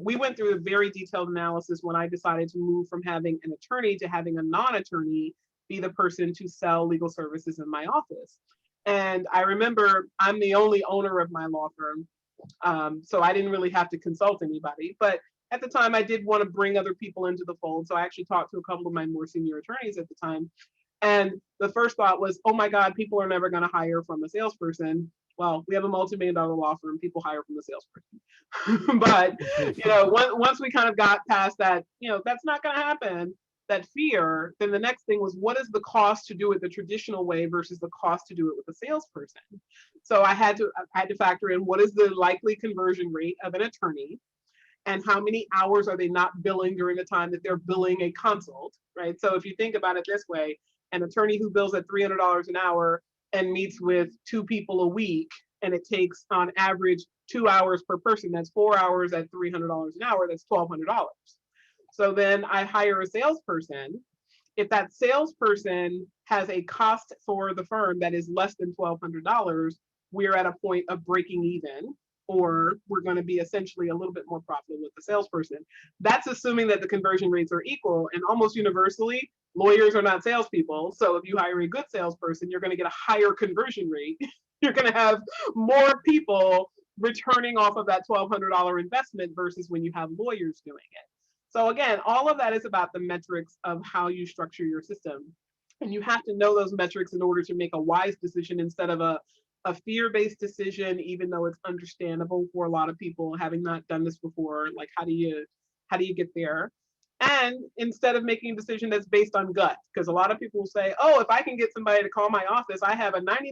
we went through a very detailed analysis when I decided to move from having an attorney to having a non-attorney be the person to sell legal services in my office. And I remember I'm the only owner of my law firm, so I didn't really have to consult anybody. But at the time I did want to bring other people into the fold. So I actually talked to a couple of my more senior attorneys at the time. And the first thought was, oh my God, people are never going to hire from a salesperson. Well, we have a multi-million-dollar law firm, people hire from the salesperson. But, once we kind of got past that, that's not going to happen, that fear, then the next thing was, what is the cost to do it the traditional way versus the cost to do it with a salesperson? So I had to factor in, what is the likely conversion rate of an attorney, and how many hours are they not billing during the time that they're billing a consult, right? So if you think about it this way, an attorney who bills at $300 an hour and meets with 2 people a week, and it takes on average 2 hours per person, that's 4 hours at $300 an hour, that's $1,200. So then I hire a salesperson. If that salesperson has a cost for the firm that is less than $1,200, we're at a point of breaking even, or we're going to be essentially a little bit more profitable with the salesperson. That's assuming that the conversion rates are equal, and almost universally, lawyers are not salespeople. So if you hire a good salesperson, you're going to get a higher conversion rate. You're going to have more people returning off of that $1,200 investment versus when you have lawyers doing it. So again, all of that is about the metrics of how you structure your system. And you have to know those metrics in order to make a wise decision instead of a fear-based decision, even though it's understandable for a lot of people having not done this before. Like, how do you get there? And instead of making a decision that's based on gut, because a lot of people will say, oh, if I can get somebody to call my office, I have a 99%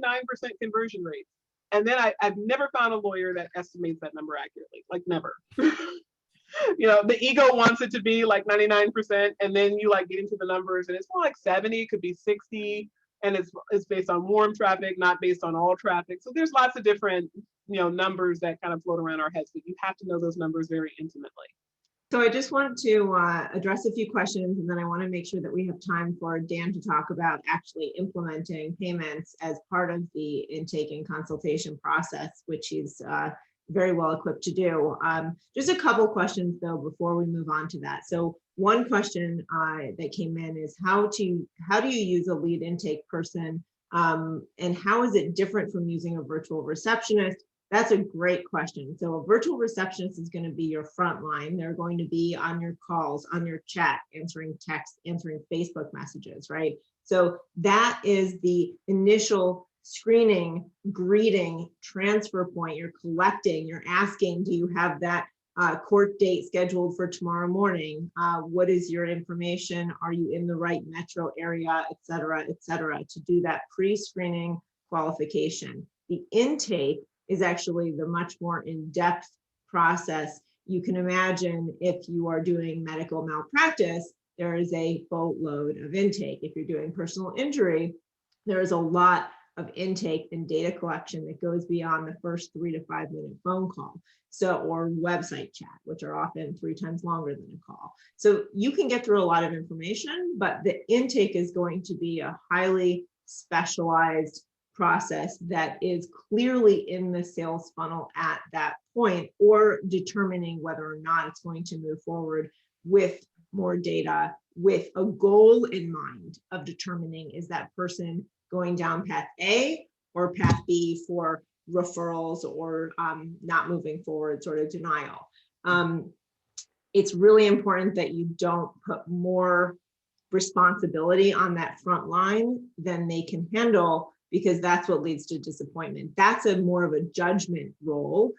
conversion rate. And then I've never found a lawyer that estimates that number accurately, like never. The ego wants it to be like 99%, and then you like get into the numbers and it's more like 70, it could be 60, and it's based on warm traffic, not based on all traffic. So there's lots of different, numbers that kind of float around our heads, but you have to know those numbers very intimately. So I just wanted to address a few questions, and then I want to make sure that we have time for Dan to talk about actually implementing payments as part of the intake and consultation process, which he's very well equipped to do. Just a couple questions though before we move on to that. So one question that came in is how do you use a lead intake person, and how is it different from using a virtual receptionist? That's a great question. So a virtual receptionist is going to be your front line. They're going to be on your calls, on your chat, answering texts, answering Facebook messages, right? So that is the initial screening, greeting, transfer point. You're collecting, you're asking, do you have that court date scheduled for tomorrow morning? What is your information? Are you in the right metro area, et cetera, to do that pre-screening qualification. The intake is actually the much more in-depth process. You can imagine if you are doing medical malpractice, there is a boatload of intake. If you're doing personal injury, there is a lot of intake and data collection that goes beyond the first 3 to 5 minute phone call. So, or website chat, which are often 3 times longer than a call. So you can get through a lot of information, but the intake is going to be a highly specialized process that is clearly in the sales funnel at that point, or determining whether or not it's going to move forward with more data, with a goal in mind of determining, is that person going down path A or path B for referrals or not moving forward, sort of denial. It's really important that you don't put more responsibility on that front line than they can handle, because that's what leads to disappointment. That's a more of a judgment role,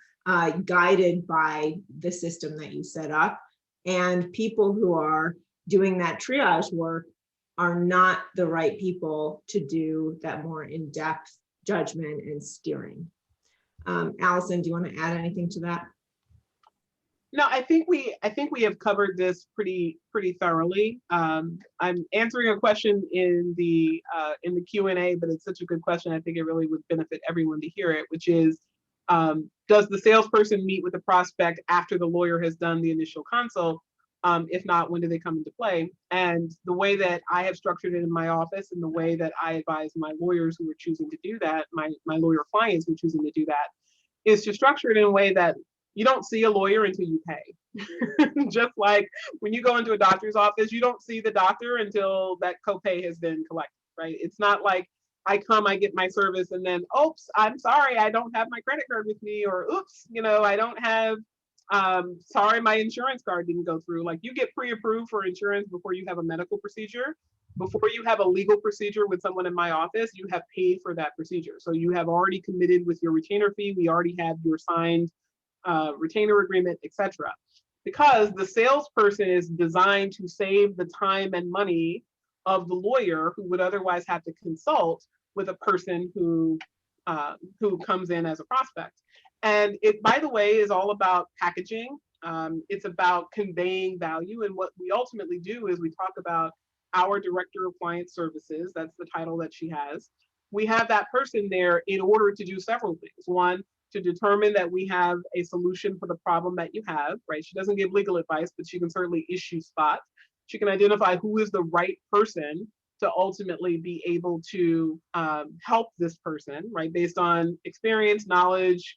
guided by the system that you set up. And people who are doing that triage work are not the right people to do that more in-depth judgment and steering. Allison, do you want to add anything to that? No, I think we have covered this pretty thoroughly. I'm answering a question in the Q&A, but it's such a good question. I think it really would benefit everyone to hear it, which is, does the salesperson meet with the prospect after the lawyer has done the initial consult? If not, when do they come into play? And the way that I have structured it in my office, and the way that I advise my lawyers who are choosing to do that, my lawyer clients who are choosing to do that, is to structure it in a way that you don't see a lawyer until you pay. Just like when you go into a doctor's office, you don't see the doctor until that copay has been collected, right? It's not like I come, I get my service, and then, oops, I'm sorry, I don't have my credit card with me, or oops, I don't have Sorry, my insurance card didn't go through. Like, you get pre-approved for insurance before you have a medical procedure. Before you have a legal procedure with someone in my office, you have paid for that procedure. So you have already committed with your retainer fee. We already have your signed retainer agreement, etc. Because the salesperson is designed to save the time and money of the lawyer who would otherwise have to consult with a person who comes in as a prospect. And it, by the way, is all about packaging. It's about conveying value. And what we ultimately do is we talk about our director of client services. That's the title that she has. We have that person there in order to do several things. One, to determine that we have a solution for the problem that you have, right? She doesn't give legal advice, but she can certainly issue spots. She can identify who is the right person to ultimately be able to help this person, right? Based on experience, knowledge,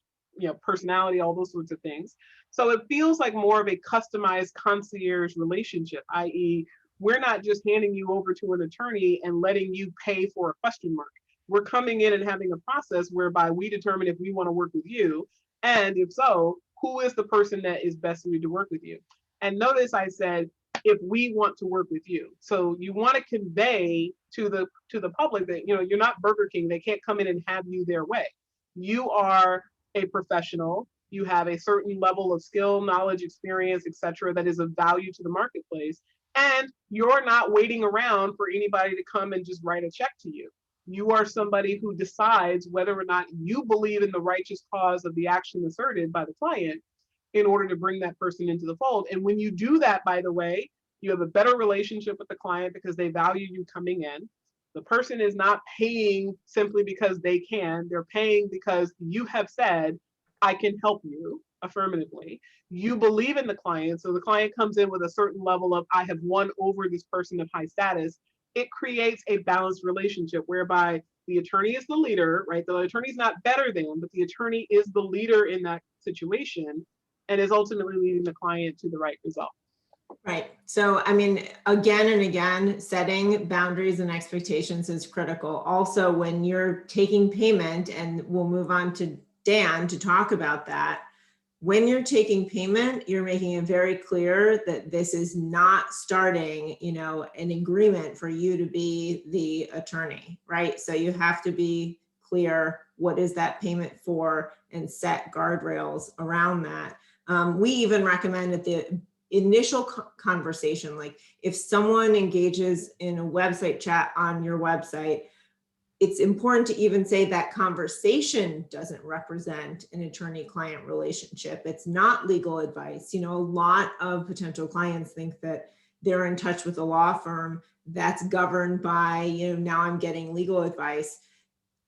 personality, all those sorts of things. So it feels like more of a customized concierge relationship, i.e., we're not just handing you over to an attorney and letting you pay for a question mark. We're coming in and having a process whereby we determine if we want to work with you, and if so, who is the person that is best suited to work with you. And notice I said, if we want to work with you. So you want to convey to the public that, you're not Burger King. They can't come in and have you their way. You are a professional. You have a certain level of skill, knowledge, experience, etc., that is of value to the marketplace. And you're not waiting around for anybody to come and just write a check to you. You are somebody who decides whether or not you believe in the righteous cause of the action asserted by the client in order to bring that person into the fold. And when you do that, by the way, you have a better relationship with the client because they value you coming in. The person is not paying simply because they can. They're paying because you have said, I can help you affirmatively. You believe in the client. So the client comes in with a certain level of, I have won over this person of high status. It creates a balanced relationship whereby the attorney is the leader, right? The attorney is not better than, but the attorney is the leader in that situation and is ultimately leading the client to the right result. Right. So, I mean, again and again, setting boundaries and expectations is critical. Also, when you're taking payment, and we'll move on to Dan to talk about that, when you're taking payment, you're making it very clear that this is not starting, an agreement for you to be the attorney, right? So you have to be clear, what is that payment for, and set guardrails around that. We even recommend at the initial conversation, like if someone engages in a website chat on your website, it's important to even say that conversation doesn't represent an attorney-client relationship. It's not legal advice. A lot of potential clients think that they're in touch with a law firm that's governed by, now I'm getting legal advice.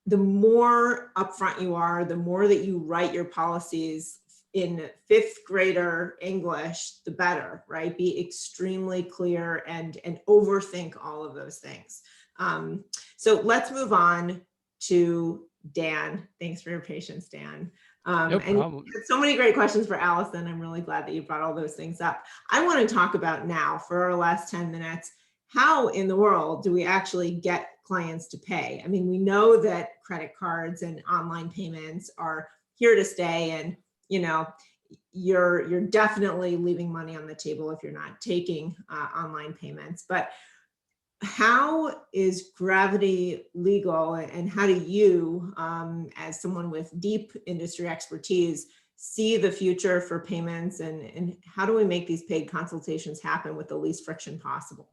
The more upfront you are, the more that you write your policies in fifth grader English, the better, right? Be extremely clear and overthink all of those things. So let's move on to Dan. Thanks for your patience, Dan. No problem. And so many great questions for Allison. I'm really glad that you brought all those things up. I want to talk about now, for our last 10 minutes, how in the world do we actually get clients to pay? I mean, we know that credit cards and online payments are here to stay, and you're definitely leaving money on the table if you're not taking online payments. But how is Gravity legal, and how do you, as someone with deep industry expertise, see the future for payments, and how do we make these paid consultations happen with the least friction possible?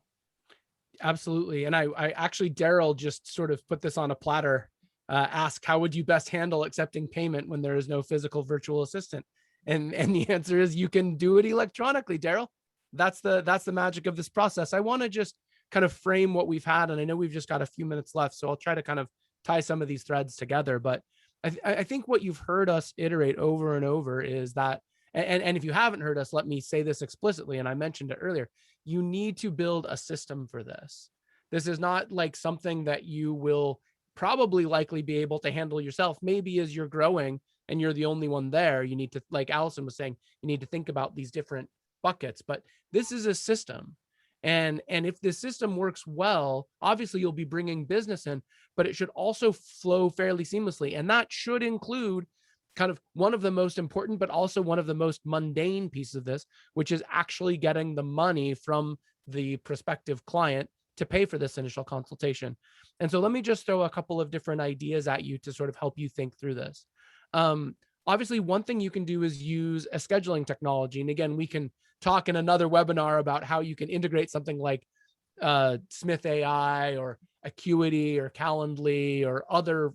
Absolutely. And I actually, Daryl just sort of put this on a platter, ask, how would you best handle accepting payment when there is no physical virtual assistant? And the answer is, you can do it electronically, Daryl. That's the magic of this process. I want to just kind of frame what we've had, and I know we've just got a few minutes left, so I'll try to kind of tie some of these threads together. But I think what you've heard us iterate over and over is that, and if you haven't heard us, let me say this explicitly, and I mentioned it earlier, you need to build a system for this. This is not like something that you will probably likely be able to handle yourself. Maybe as you're growing and you're the only one there, you need to, like Allison was saying, you need to think about these different buckets, but this is a system. And if the system works well, obviously you'll be bringing business in, but it should also flow fairly seamlessly. And that should include kind of one of the most important, but also one of the most mundane pieces of this, which is actually getting the money from the prospective client to pay for this initial consultation. And so let me just throw a couple of different ideas at you to sort of help you think through this. Obviously, one thing you can do is use a scheduling technology. And again, we can talk in another webinar about how you can integrate something like Smith.ai or Acuity or Calendly or other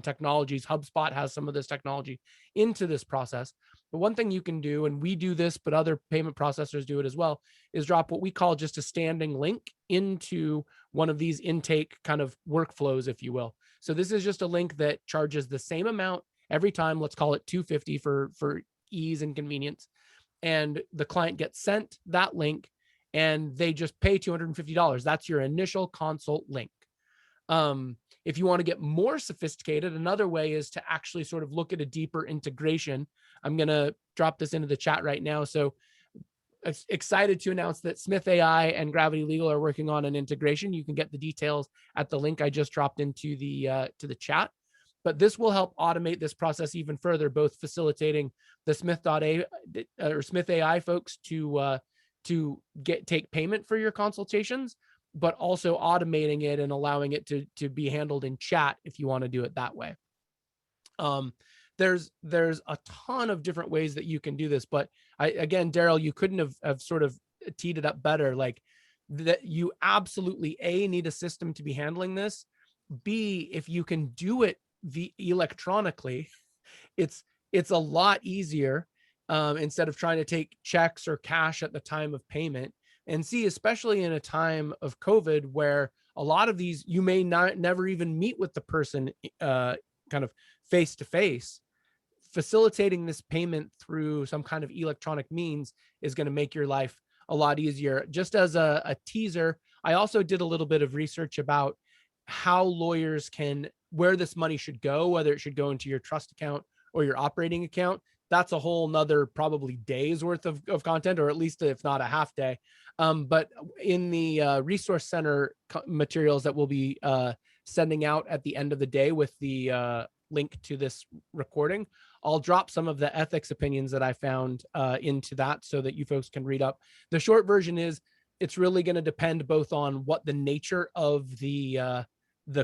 technologies. HubSpot has some of this technology into this process. But one thing you can do, and we do this, but other payment processors do it as well, is drop what we call just a standing link into one of these intake kind of workflows, if you will. So this is just a link that charges the same amount every time. Let's call it $250 for ease and convenience. And the client gets sent that link and they just pay $250. That's your initial consult link. If you want to get more sophisticated, another way is to actually sort of look at a deeper integration. I'm going to drop this into the chat right now. So excited to announce that Smith.ai and Gravity Legal are working on an integration. You can get the details at the link I just dropped into the chat. But this will help automate this process even further, both facilitating the Smith.ai folks to take payment for your consultations, but also automating it and allowing it to be handled in chat if you want to do it that way. There's a ton of different ways that you can do this, but again, Daryl, you couldn't have sort of teed it up better. Like that, you absolutely need a system to be handling this. B, if you can do it electronically, it's a lot easier instead of trying to take checks or cash at the time of payment. And C, especially in a time of COVID where a lot of these, you may never even meet with the person kind of face to face. Facilitating this payment through some kind of electronic means is going to make your life a lot easier. Just as a teaser, I also did a little bit of research about how lawyers where this money should go, whether it should go into your trust account or your operating account. That's a whole nother probably days worth of content, or at least if not a half day. But in the resource center materials that we'll be sending out at the end of the day with the link to this recording, I'll drop some of the ethics opinions that I found into that so that you folks can read up. The short version is it's really going to depend both on what the nature of the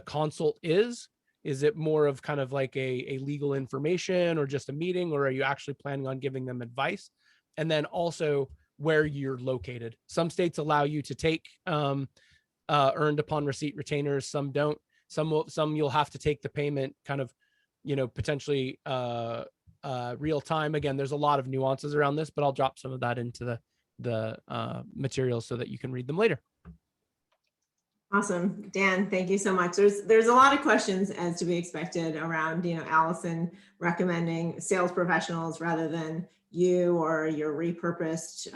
consult is. Is it more of kind of like a legal information or just a meeting, or are you actually planning on giving them advice? And then also where you're located. Some states allow you to take earned upon receipt retainers, some don't. Some you'll have to take the payment kind of, potentially real time. Again, there's a lot of nuances around this, but I'll drop some of that into the materials so that you can read them later. Awesome. Dan, thank you so much. There's a lot of questions, as to be expected, around, Allison recommending sales professionals rather than you or your repurposed,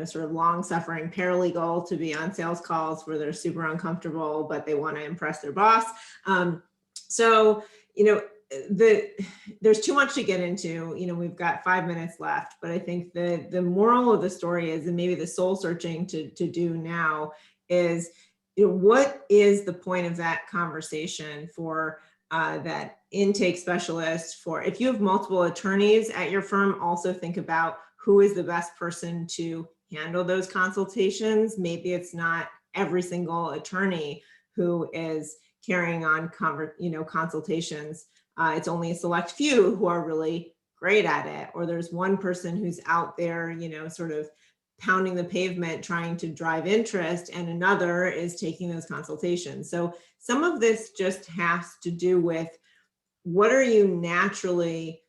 sort of long-suffering paralegal to be on sales calls where they're super uncomfortable, but they want to impress their boss. There's too much to get into. We've got 5 minutes left, but I think the moral of the story is, and maybe the soul searching to do now is, what is the point of that conversation for that intake specialist? For if you have multiple attorneys at your firm, also think about who is the best person to handle those consultations. Maybe it's not every single attorney who is carrying on consultations. It's only a select few who are really great at it, or there's one person who's out there, sort of pounding the pavement, trying to drive interest, and another is taking those consultations. So some of this just has to do with, what are you naturally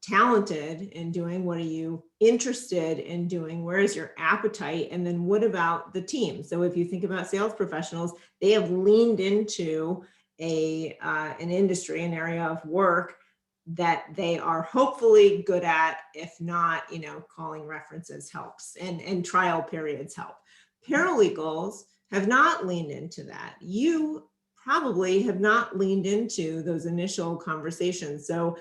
talented in doing? What are you interested in doing? Where is your appetite? And then what about the team? So if you think about sales professionals, they have leaned into an industry, an area of work that they are hopefully good at. If not, calling references helps, and trial periods help. Paralegals have not leaned into that. You probably have not leaned into those initial conversations. So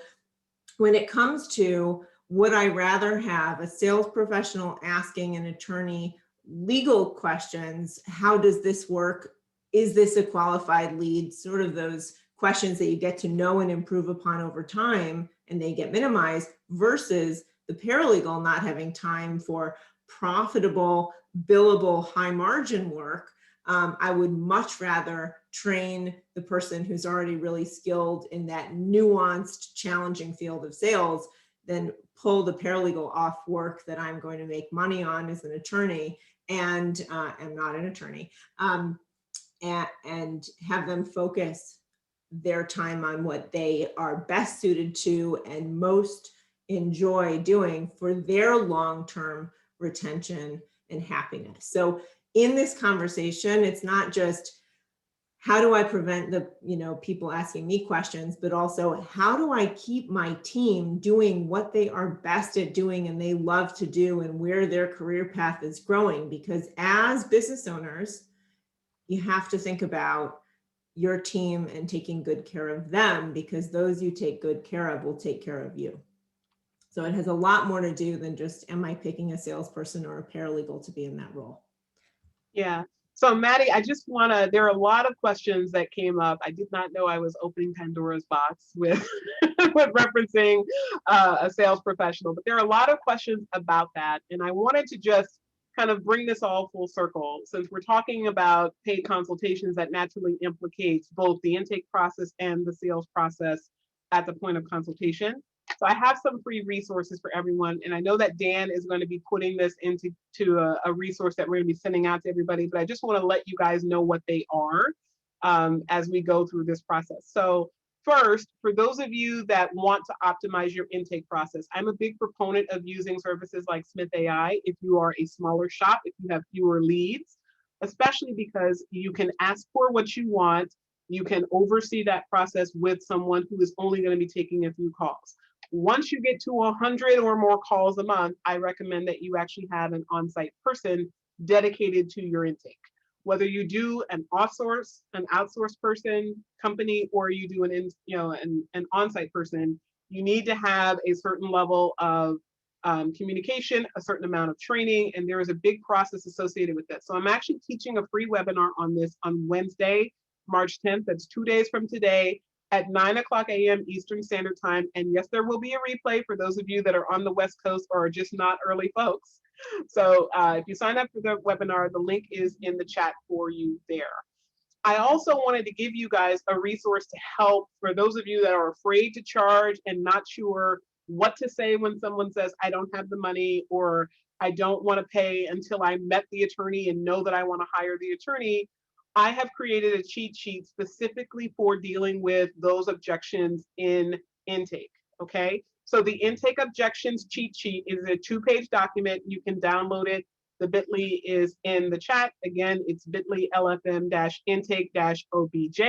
when it comes to, would I rather have a sales professional asking an attorney legal questions? How does this work? Is this a qualified lead? Sort of those questions that you get to know and improve upon over time. and they get minimized, versus the paralegal not having time for profitable, billable, high margin work. I would much rather train the person who's already really skilled in that nuanced, challenging field of sales than pull the paralegal off work that I'm going to make money on as an attorney, and am not an attorney, and have them focus their time on what they are best suited to and most enjoy doing for their long-term retention and happiness. So in this conversation, it's not just how do I prevent the people asking me questions, but also how do I keep my team doing what they are best at doing and they love to do and where their career path is growing. Because as business owners, you have to think about your team and taking good care of them, because those you take good care of will take care of you. So it has a lot more to do than just, am I picking a salesperson or a paralegal to be in that role? Yeah. So Maddy, I just there are a lot of questions that came up. I did not know I was opening Pandora's box with, with referencing a sales professional, but there are a lot of questions about that. And I wanted to just kind of bring this all full circle. Since we're talking about paid consultations, that naturally implicates both the intake process and the sales process at the point of consultation. So I have some free resources for everyone. And I know that Dan is going to be putting this into a resource that we're going to be sending out to everybody, but I just want to let you guys know what they are as we go through this process. So first, for those of you that want to optimize your intake process, I'm a big proponent of using services like Smith.ai if you are a smaller shop, if you have fewer leads, especially because you can ask for what you want. You can oversee that process with someone who is only going to be taking a few calls. Once you get to 100 or more calls a month, I recommend that you actually have an on-site person dedicated to your intake. Whether you do an outsourced person company, or you do an on-site person, you need to have a certain level of communication, a certain amount of training, and there is a big process associated with that. So I'm actually teaching a free webinar on this on Wednesday, March 10th. That's 2 days from today, at 9:00 a.m. Eastern Standard Time. And yes, there will be a replay for those of you that are on the West Coast or are just not early folks. So if you sign up for the webinar, the link is in the chat for you there. I also wanted to give you guys a resource to help for those of you that are afraid to charge and not sure what to say when someone says, I don't have the money, or I don't want to pay until I met the attorney and know that I want to hire the attorney. I have created a cheat sheet specifically for dealing with those objections in intake, okay? So the intake objections cheat sheet is a 2-page document. You can download it. The bit.ly is in the chat. Again, it's bit.ly LFM-intake-OBJ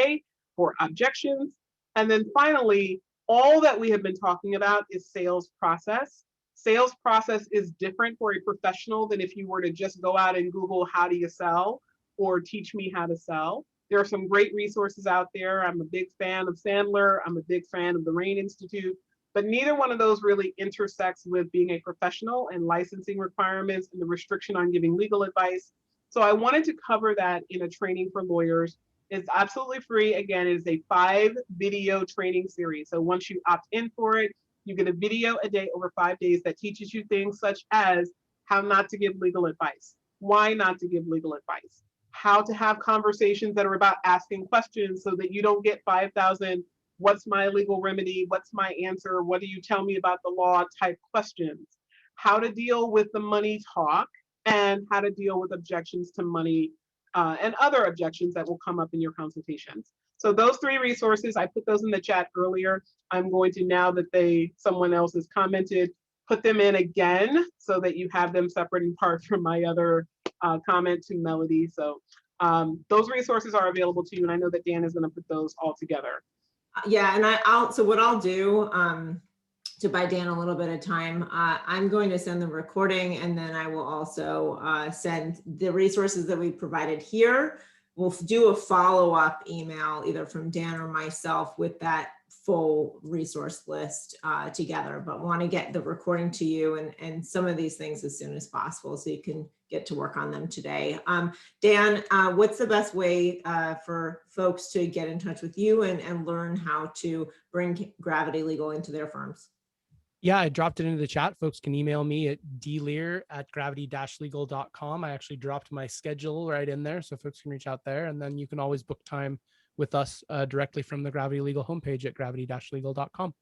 for objections. And then finally, all that we have been talking about is sales process. Sales process is different for a professional than if you were to just go out and Google, how do you sell? Or teach me how to sell. There are some great resources out there. I'm a big fan of Sandler. I'm a big fan of the RAIN Institute, but neither one of those really intersects with being a professional and licensing requirements and the restriction on giving legal advice. So I wanted to cover that in a training for lawyers. It's absolutely free. Again, it is a 5-video training series. So once you opt in for it, you get a video a day over 5 days that teaches you things such as how not to give legal advice, why not to give legal advice, how to have conversations that are about asking questions so that you don't get 5,000, what's my legal remedy, what's my answer, what do you tell me about the law type questions, how to deal with the money talk, and how to deal with objections to money and other objections that will come up in your consultations. So those 3 resources, I put those in the chat earlier. I'm going to, now that someone else has commented, put them in again so that you have them separate and apart from my other comment to Melody. So those resources are available to you, and I know that Dan is going to put those all together. Yeah, and so what I'll do to buy Dan a little bit of time, I'm going to send the recording, and then I will also send the resources that we provided here. We'll do a follow-up email either from Dan or myself with that full resource list together, but want to get the recording to you and some of these things as soon as possible so you can get get to work on them today. Dan, what's the best way for folks to get in touch with you and learn how to bring Gravity Legal into their firms? Yeah, I dropped it into the chat. Folks can email me at dlear@gravity-legal.com. I actually dropped my schedule right in there, so folks can reach out there, and then you can always book time with us directly from the Gravity Legal homepage at gravity-legal.com.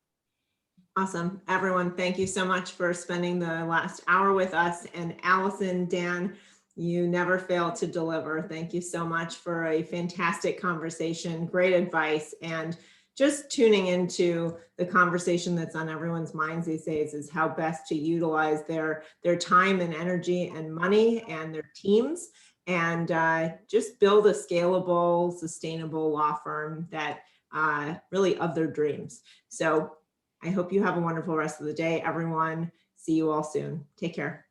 Awesome. Everyone, thank you so much for spending the last hour with us. And Allison, Dan, you never fail to deliver. Thank you so much for a fantastic conversation, great advice, and just tuning into the conversation that's on everyone's minds these days is how best to utilize their time and energy and money and their teams, and just build a scalable, sustainable law firm that really of their dreams. So I hope you have a wonderful rest of the day, everyone. See you all soon. Take care.